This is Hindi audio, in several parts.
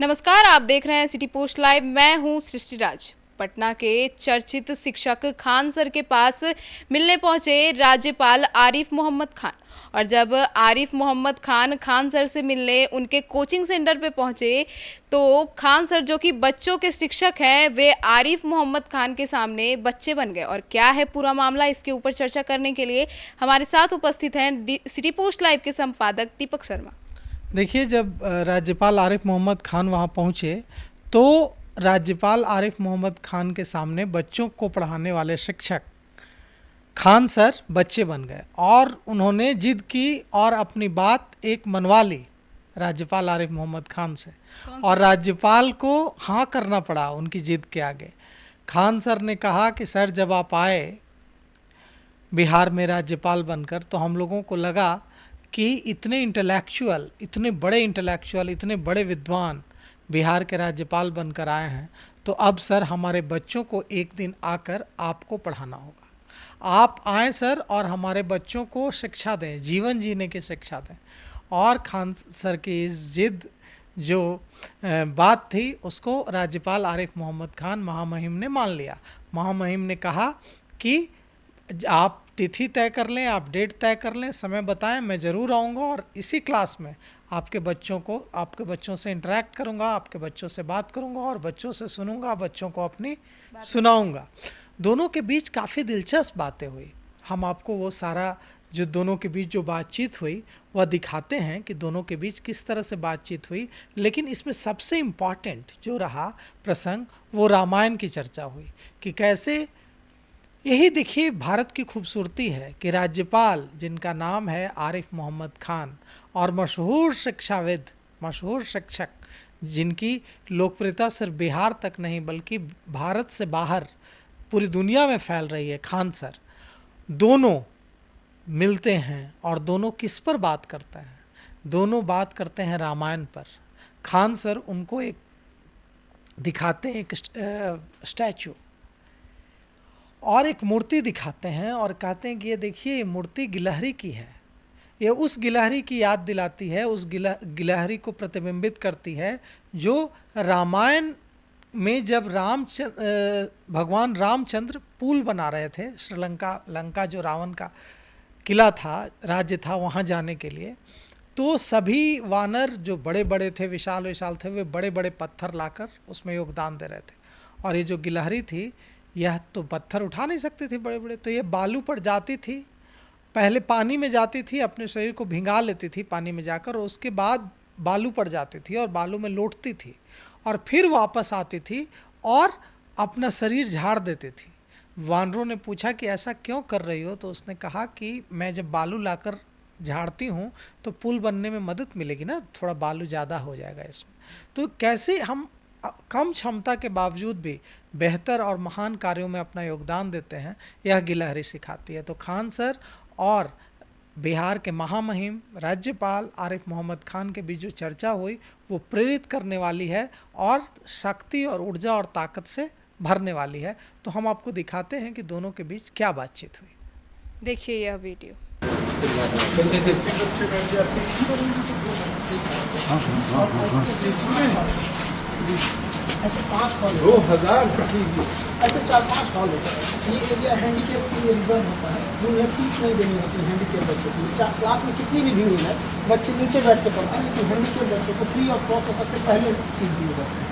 नमस्कार, आप देख रहे हैं सिटी पोस्ट लाइव। मैं हूं सृष्टि राज। पटना के चर्चित शिक्षक खान सर के पास मिलने पहुंचे राज्यपाल आरिफ मोहम्मद खान। और जब आरिफ मोहम्मद खान खान सर से मिलने उनके कोचिंग सेंटर पे पहुंचे तो खान सर, जो कि बच्चों के शिक्षक हैं, वे आरिफ मोहम्मद खान के सामने बच्चे बन गए। और क्या है पूरा मामला, इसके ऊपर चर्चा करने के लिए हमारे साथ उपस्थित हैं सिटी पोस्ट लाइव के संपादक दीपक शर्मा। देखिए, जब राज्यपाल आरिफ मोहम्मद खान वहाँ पहुँचे तो राज्यपाल आरिफ मोहम्मद खान के सामने बच्चों को पढ़ाने वाले शिक्षक खान सर बच्चे बन गए और उन्होंने जिद की और अपनी बात एक मनवा ली राज्यपाल आरिफ मोहम्मद खान से। और राज्यपाल को हाँ करना पड़ा उनकी जिद के आगे। खान सर ने कहा कि सर, जब आप आए बिहार में राज्यपाल बनकर तो हम लोगों को लगा कि इतने इंटेलेक्चुअल, इतने बड़े विद्वान बिहार के राज्यपाल बनकर आए हैं, तो अब सर हमारे बच्चों को एक दिन आकर आपको पढ़ाना होगा। आप आएँ सर और हमारे बच्चों को शिक्षा दें, जीवन जीने की शिक्षा दें। और खान सर की इस जिद जो बात थी उसको राज्यपाल आरिफ मोहम्मद खान महामहिम ने मान लिया। महामहिम ने कहा कि आप तिथि तय कर लें, आप डेट तय कर लें, समय बताएं, मैं ज़रूर आऊँगा और इसी क्लास में आपके बच्चों से इंटरेक्ट करूँगा, आपके बच्चों से बात करूँगा और बच्चों से सुनूंगा, बच्चों को अपनी सुनाऊँगा। दोनों के बीच काफ़ी दिलचस्प बातें हुई। हम आपको वो सारा जो दोनों के बीच जो बातचीत हुई वह दिखाते हैं कि दोनों के बीच किस तरह से बातचीत हुई। लेकिन इसमें सबसे इम्पॉर्टेंट जो रहा प्रसंग वो रामायण की चर्चा हुई कि कैसे, यही देखिए भारत की खूबसूरती है कि राज्यपाल जिनका नाम है आरिफ मोहम्मद खान और मशहूर शिक्षाविद, मशहूर शिक्षक जिनकी लोकप्रियता सिर्फ बिहार तक नहीं बल्कि भारत से बाहर पूरी दुनिया में फैल रही है, खान सर, दोनों मिलते हैं। और दोनों किस पर बात करते हैं? दोनों बात करते हैं रामायण पर। खान सर उनको एक दिखाते हैं, एक स्टैचू और एक मूर्ति दिखाते हैं और कहते हैं कि ये देखिए, ये मूर्ति गिलहरी की है। ये उस गिलहरी की याद दिलाती है, उस गिलहरी को प्रतिबिंबित करती है जो रामायण में जब भगवान रामचंद्र पुल बना रहे थे लंका जो रावण का किला था, राज्य था, वहाँ जाने के लिए, तो सभी वानर जो बड़े बड़े थे, विशाल विशाल थे, वे बड़े बड़े पत्थर लाकर उसमें योगदान दे रहे थे। और ये जो गिलहरी थी यह तो पत्थर उठा नहीं सकती थी बड़े बड़े, तो ये बालू पर जाती थी, पहले पानी में जाती थी, अपने शरीर को भिंगा लेती थी पानी में जाकर, और उसके बाद बालू पर जाती थी और बालू में लौटती थी और फिर वापस आती थी और अपना शरीर झाड़ देती थी। वानरों ने पूछा कि ऐसा क्यों कर रही हो? तो उसने कहा कि मैं जब बालू लाकर झाड़ती हूँ तो पुल बनने में मदद मिलेगी ना, थोड़ा बालू ज़्यादा हो जाएगा इसमें। तो कैसे हम कम क्षमता के बावजूद भी बेहतर और महान कार्यों में अपना योगदान देते हैं, यह गिलहरी सिखाती है। तो खान सर और बिहार के महामहिम राज्यपाल आरिफ मोहम्मद खान के बीच जो चर्चा हुई वो प्रेरित करने वाली है और शक्ति और ऊर्जा और ताकत से भरने वाली है। तो हम आपको दिखाते हैं कि दोनों के बीच क्या बातचीत हुई। देखिए यह वीडियो। ऐसे 5 हॉल 2000 जी ऐसे 4-5 हॉल है सर। ये एरिया हैंडीकेप के लिए रिजर्व होता है, जो फीस नहीं देनी होती है हैंडीकेप बच्चों को। क्लास में कितनी भी भीड़ है, बच्चे नीचे बैठ के पढ़ते हैं, लेकिन हैंडीकेप बच्चों को फ्री ऑफ कॉस्ट सबसे पहले सीट दी जाती है।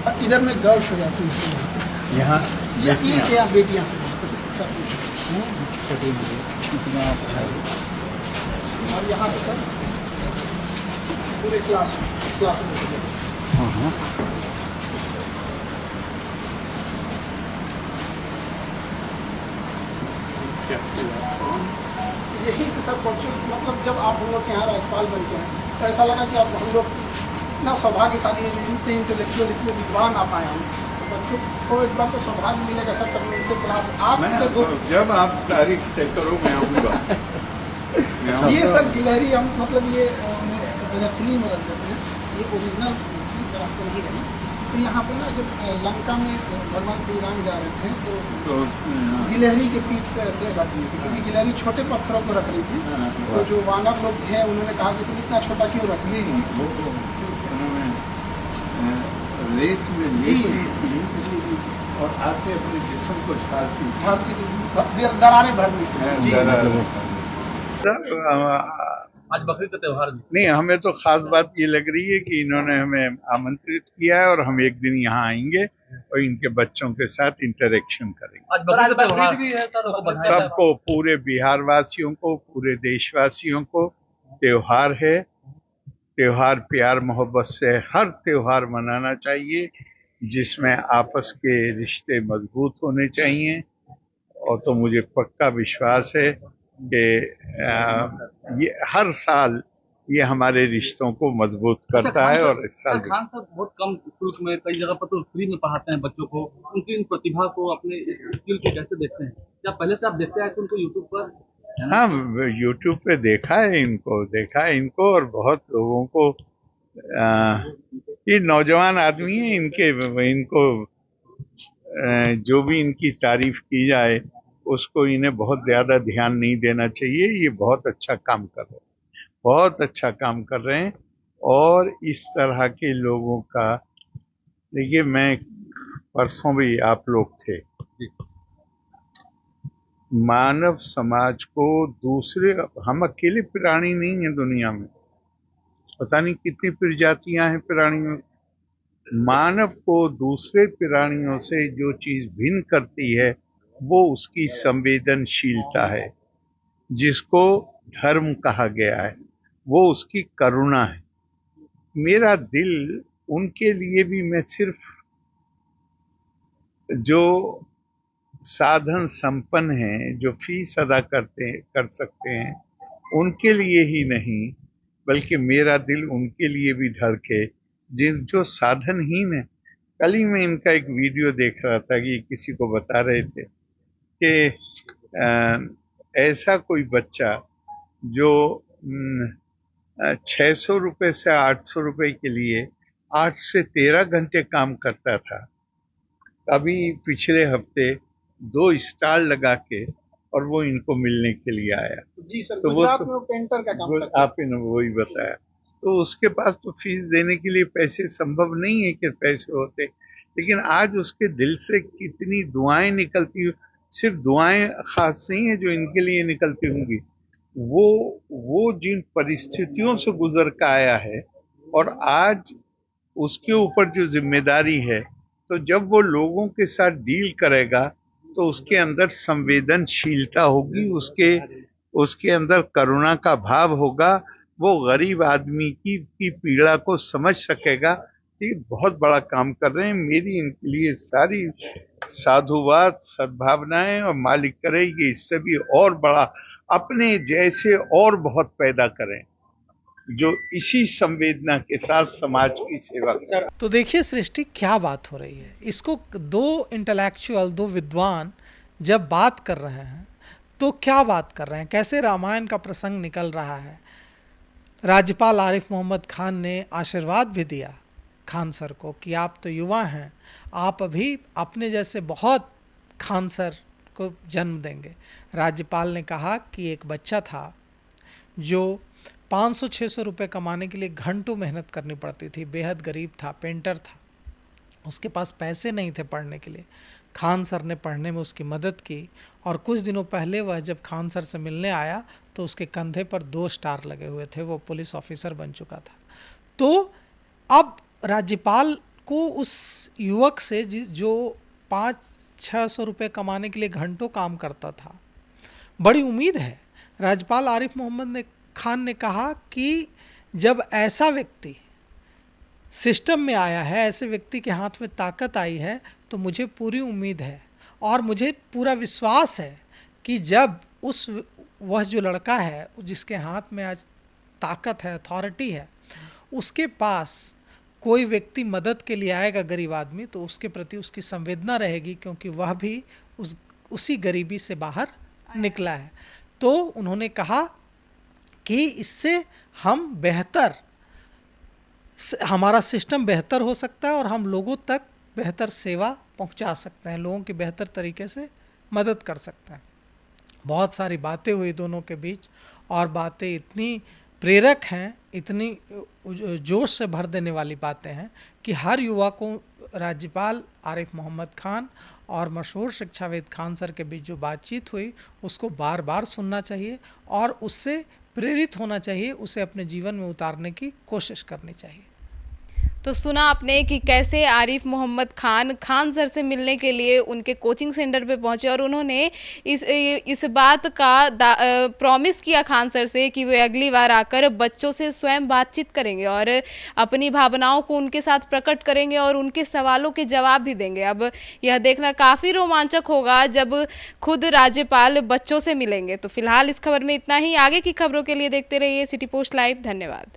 और इधर में गर्ल्स हो जाती है यहाँ या बेटियाँ से सब कितना अच्छा है। और यहाँ पे सर पूरे क्लास में यही से सब बच्चों, मतलब जब आप हम लोग के यहाँ राज्यपाल बनते हैं तो ऐसा लगा कि अब हम लोग इतना सौभाग्यशाली है, इतने इंटेलेक्चुअल, इतने विद्वान आ पाए हम। तो बच्चों को एक बार तो सौभाग्य मिलेगा सर, कभी उनसे क्लास आप जब आप तारीख तय करो मैं आऊँगा। ये सर गिलहरी हम मतलब ये फिल्म में रख देते हैं, ये ओरिजिनल सर आपको नहीं रही। तो यहाँ पे ना जब लंका में भगवान श्री राम जा रहे थे तो गिलहरी के पीठ पे ऐसे रख दी थी, क्योंकि गिलहरी छोटे पत्थरों को रख रही थी। तो जो वानर लोग थे उन्होंने कहा कि तुम इतना छोटा क्यों रख ली। रेत में जी। लेटी थी और आते अपने जिस्म को छाती थी। छाती की दरारें भरनी थी। आज बकरीद का त्योहार भी नहीं, हमें तो खास बात ये लग रही है कि इन्होंने हमें आमंत्रित किया है और हम एक दिन यहाँ आएंगे और इनके बच्चों के साथ इंटरेक्शन करेंगे। आज बकरीद का त्योहार भी है सर, सबको बधाई। सबको, पूरे बिहार वासियों को, पूरे देशवासियों को त्योहार है। त्योहार प्यार मोहब्बत से हर त्योहार मनाना चाहिए, जिसमें आपस के रिश्ते मजबूत होने चाहिए। और तो मुझे पक्का विश्वास है कि ये हर साल ये हमारे रिश्तों को मजबूत करता है और इस साल भी। खान साहब बहुत कम शुल्क में, कई जगह पर तो फ्री में पढ़ाते हैं बच्चों को। उनकी इन प्रतिभा को, अपने इस स्किल को कैसे देखते हैं? क्या पहले से आप देखते आए थे उनको यूट्यूब पर? हाँ, यूट्यूब पे देखा है इनको और बहुत लोगों को। ये नौजवान आदमी है, इनको जो भी इनकी तारीफ की जाए उसको इन्हें बहुत ज्यादा ध्यान नहीं देना चाहिए। ये बहुत अच्छा काम कर रहे हैं, बहुत अच्छा काम कर रहे हैं। और इस तरह के लोगों का, देखिए, मैं परसों भी आप लोग थे, मानव समाज को दूसरे, हम अकेले प्राणी नहीं हैं दुनिया में, पता नहीं कितनी प्रजातियां हैं प्राणियों। मानव को दूसरे प्राणियों से जो चीज भिन्न करती है वो उसकी संवेदनशीलता है, जिसको धर्म कहा गया है। वो उसकी करुणा है। मेरा दिल उनके लिए भी, मैं सिर्फ जो साधन संपन्न हैं, जो फीस अदा कर सकते हैं, उनके लिए ही नहीं, बल्कि मेरा दिल उनके लिए भी धड़के जो साधनहीन है। कल ही मैं इनका एक वीडियो देख रहा था कि किसी को बता रहे थे कि ऐसा कोई बच्चा जो 600 रुपये से 800 रुपये के लिए 8 से 13 घंटे काम करता था, अभी पिछले हफ्ते 2 स्टाल लगा के और वो इनको मिलने के लिए आया। जी सर, तो गुजरात में वो पेंटर का काम करता है। आपने वही बताया। तो उसके पास तो फीस देने के लिए पैसे संभव नहीं है कि पैसे होते, लेकिन आज उसके दिल से कितनी दुआएं निकलती, सिर्फ दुआएं खास नहीं है जो इनके लिए निकलती होंगी, वो जिन परिस्थितियों से गुजर कर आया है और आज उसके ऊपर जो जिम्मेदारी है, तो जब वो लोगों के साथ डील करेगा तो उसके अंदर संवेदनशीलता होगी, उसके अंदर करुणा का भाव होगा, वो गरीब आदमी की पीड़ा को समझ सकेगा। ये बहुत बड़ा काम कर रहे हैं। मेरी इनके लिए सारी साधुवाद, सद्भावनाएं, और मालिक करे कि इससे भी और बड़ा अपने जैसे और बहुत पैदा करें जो इसी संवेदना के साथ समाज की सेवा करें। तो देखिए सृष्टि, क्या बात हो रही है। इसको दो इंटेलेक्चुअल, दो विद्वान जब बात कर रहे हैं तो क्या बात कर रहे हैं, कैसे रामायण का प्रसंग निकल रहा है। राज्यपाल आरिफ मोहम्मद खान ने आशीर्वाद भी दिया खान सर को कि आप तो युवा हैं, आप अभी अपने जैसे बहुत खान सर को जन्म देंगे। राज्यपाल ने कहा कि एक बच्चा था जो 500-600 रुपये कमाने के लिए घंटों मेहनत करनी पड़ती थी, बेहद गरीब था, पेंटर था, उसके पास पैसे नहीं थे पढ़ने के लिए। खान सर ने पढ़ने में उसकी मदद की और कुछ दिनों पहले वह जब खान सर से मिलने आया तो उसके कंधे पर 2 स्टार लगे हुए थे, वो पुलिस ऑफिसर बन चुका था। तो अब राज्यपाल को उस युवक से जो 500-600 रुपये कमाने के लिए घंटों काम करता था, बड़ी उम्मीद है। राज्यपाल आरिफ मोहम्मद खान ने कहा कि जब ऐसा व्यक्ति सिस्टम में आया है, ऐसे व्यक्ति के हाथ में ताकत आई है, तो मुझे पूरी उम्मीद है और मुझे पूरा विश्वास है कि जब वह जो लड़का है जिसके हाथ में आज ताकत है, अथॉरिटी है, उसके पास कोई व्यक्ति मदद के लिए आएगा, गरीब आदमी, तो उसके प्रति उसकी संवेदना रहेगी, क्योंकि वह भी उसी गरीबी से बाहर निकला है। तो उन्होंने कहा कि इससे हमारा सिस्टम बेहतर हो सकता है और हम लोगों तक बेहतर सेवा पहुंचा सकते हैं, लोगों की बेहतर तरीके से मदद कर सकते हैं। बहुत सारी बातें हुई दोनों के बीच और बातें इतनी प्रेरक हैं, इतनी जोश से भर देने वाली बातें हैं कि हर युवा को राज्यपाल आरिफ मोहम्मद खान और मशहूर शिक्षाविद खान सर के बीच जो बातचीत हुई उसको बार बार सुनना चाहिए और उससे प्रेरित होना चाहिए, उसे अपने जीवन में उतारने की कोशिश करनी चाहिए। तो सुना आपने कि कैसे आरिफ मोहम्मद खान सर से मिलने के लिए उनके कोचिंग सेंटर पे पहुंचे और उन्होंने इस बात का प्रॉमिस किया खान सर से कि वे अगली बार आकर बच्चों से स्वयं बातचीत करेंगे और अपनी भावनाओं को उनके साथ प्रकट करेंगे और उनके सवालों के जवाब भी देंगे। अब यह देखना काफ़ी रोमांचक होगा जब खुद राज्यपाल बच्चों से मिलेंगे। तो फिलहाल इस खबर में इतना ही। आगे की खबरों के लिए देखते रहिए सिटी पोस्ट लाइव। धन्यवाद।